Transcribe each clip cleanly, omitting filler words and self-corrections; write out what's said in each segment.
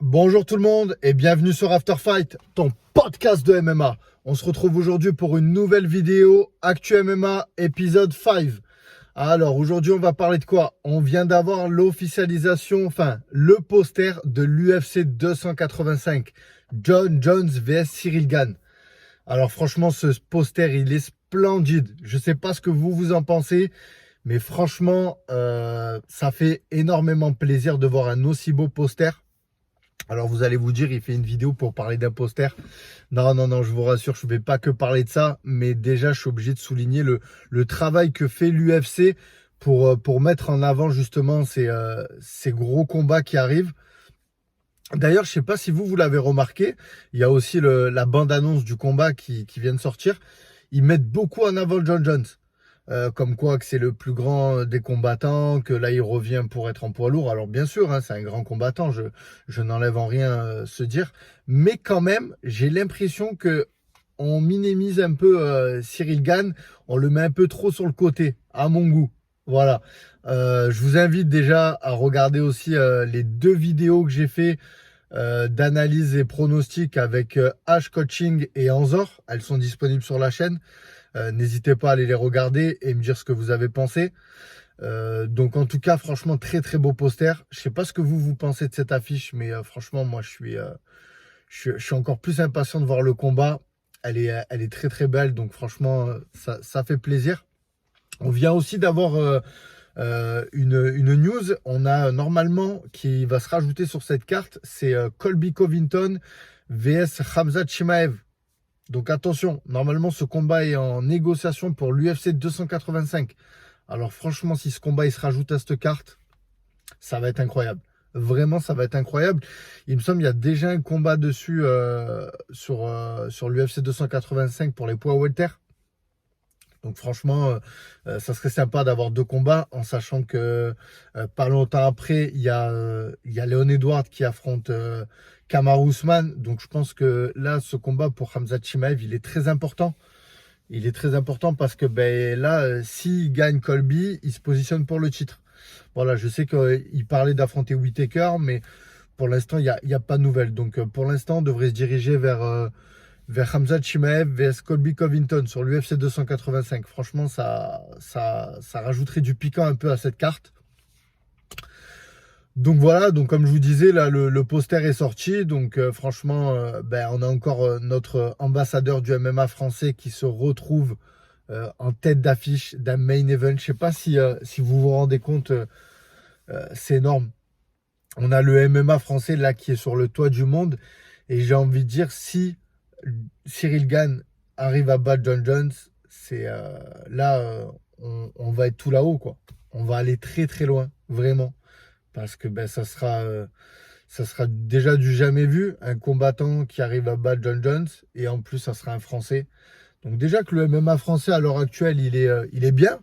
Bonjour tout le monde et bienvenue sur After Fight, ton podcast de MMA. On se retrouve aujourd'hui pour une nouvelle vidéo Actu MMA épisode 5. Alors aujourd'hui on va parler de quoi? On vient d'avoir l'officialisation, le poster de l'UFC 285. John Jones vs Cyril Gane. Alors franchement ce poster il est splendide. Je sais pas ce que vous en pensez. Mais franchement ça fait énormément plaisir de voir un aussi beau poster. Alors vous allez vous dire, il fait une vidéo pour parler d'un poster. Non, je vous rassure, je ne vais pas que parler de ça. Mais déjà, je suis obligé de souligner le travail que fait l'UFC pour mettre en avant justement ces gros combats qui arrivent. D'ailleurs, je ne sais pas si vous l'avez remarqué, il y a aussi la bande-annonce du combat qui vient de sortir. Ils mettent beaucoup en avant John Jones. Comme quoi que c'est le plus grand des combattants, que là il revient pour être en poids lourd. Alors bien sûr, hein, c'est un grand combattant, je n'enlève en rien se dire. Mais quand même, j'ai l'impression que on minimise un peu Cyril Gane, on le met un peu trop sur le côté, à mon goût. Voilà. Je vous invite déjà à regarder aussi les deux vidéos que j'ai fait d'analyse et pronostics avec H Coaching et Anzor. Elles sont disponibles sur la chaîne. N'hésitez pas à aller les regarder et me dire ce que vous avez pensé. Donc en tout cas, franchement, très très beau poster. Je sais pas ce que vous pensez de cette affiche, mais franchement, moi je suis encore plus impatient de voir le combat. Elle est très très belle, donc franchement, ça fait plaisir. On vient aussi d'avoir une news. On a normalement qui va se rajouter sur cette carte, c'est Colby Covington vs Khamzat Chimaev. Donc attention, normalement ce combat est en négociation pour l'UFC 285. Alors franchement, si ce combat il se rajoute à cette carte, ça va être incroyable. Vraiment, ça va être incroyable. Il me semble qu'il y a déjà un combat dessus sur l'UFC 285 pour les poids welter. Donc franchement, ça serait sympa d'avoir deux combats, en sachant que pas longtemps après, il y a Leon Edwards qui affronte Kamaru Usman. Donc je pense que là, ce combat pour Khamzat Chimaev, il est très important. Il est très important parce que là, s'il gagne Colby, il se positionne pour le titre. Voilà, je sais qu'il parlait d'affronter Whittaker, mais pour l'instant, il n'y a pas de nouvelles. Donc pour l'instant, on devrait se diriger vers Khamzat Chimaev vs Colby Covington sur l'UFC 285. Franchement, ça rajouterait du piquant un peu à cette carte. Donc voilà, donc comme je vous disais, là, le poster est sorti. Donc franchement, on a encore notre ambassadeur du MMA français qui se retrouve en tête d'affiche d'un main event. Je sais pas si vous vous rendez compte, c'est énorme. On a le MMA français là qui est sur le toit du monde. Et j'ai envie de dire, si Cyril Gane arrive à battre John Jones, c'est là, on va être tout là-haut, quoi. On va aller très très loin, vraiment. Parce que ça sera déjà du jamais vu, un combattant qui arrive à battre John Jones, et en plus ça sera un Français. Donc déjà que le MMA français à l'heure actuelle, il est bien,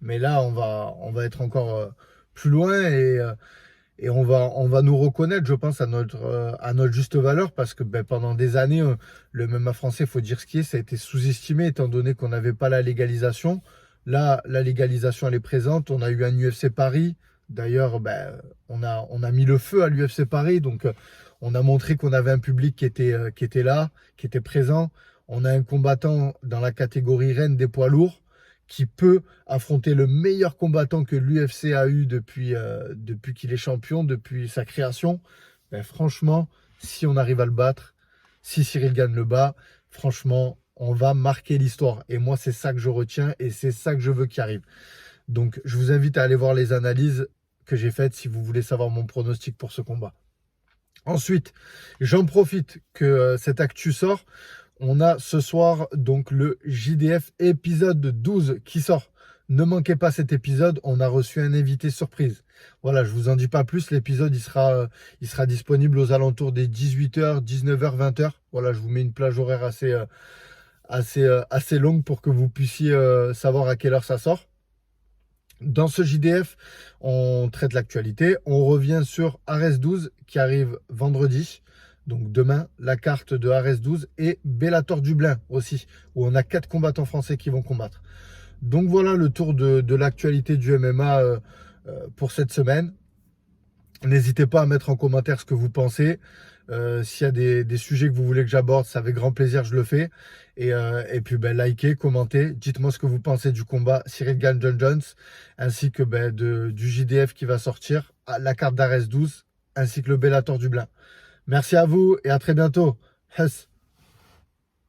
mais là on va être encore plus loin et on va nous reconnaître, je pense, à notre juste valeur, parce que pendant des années, le MMA français, il faut dire ce qui est, ça a été sous-estimé étant donné qu'on n'avait pas la légalisation. Là, la légalisation, elle est présente. On a eu un UFC Paris. D'ailleurs, on a mis le feu à l'UFC Paris. Donc, on a montré qu'on avait un public qui était là, qui était présent. On a un combattant dans la catégorie reine des poids lourds qui peut affronter le meilleur combattant que l'UFC a eu depuis qu'il est champion, depuis sa création. Franchement, si on arrive à le battre, si Cyril Gane le bat, franchement, on va marquer l'histoire. Et moi, c'est ça que je retiens et c'est ça que je veux qu'il arrive. Donc, je vous invite à aller voir les analyses que j'ai faites si vous voulez savoir mon pronostic pour ce combat. Ensuite, j'en profite que cette actu sort. On a ce soir donc le JDF épisode 12 qui sort. Ne manquez pas cet épisode, on a reçu un invité surprise. Voilà, je vous en dis pas plus, l'épisode il sera disponible aux alentours des 18h, 19h, 20h. Voilà, je vous mets une plage horaire assez longue pour que vous puissiez savoir à quelle heure ça sort. Dans ce JDF, on traite l'actualité. On revient sur Ares 12 qui arrive vendredi. Donc demain, la carte de Ares 12 et Bellator Dublin aussi, où on a 4 combattants français qui vont combattre. Donc voilà le tour de l'actualité du MMA pour cette semaine. N'hésitez pas à mettre en commentaire ce que vous pensez. S'il y a des sujets que vous voulez que j'aborde, c'est avec grand plaisir je le fais. Et puis likez, commentez, dites-moi ce que vous pensez du combat Cyril Gane John Jones, ainsi que du JDF qui va sortir, la carte d'Ares 12, ainsi que le Bellator Dublin. Merci à vous et à très bientôt. Hess.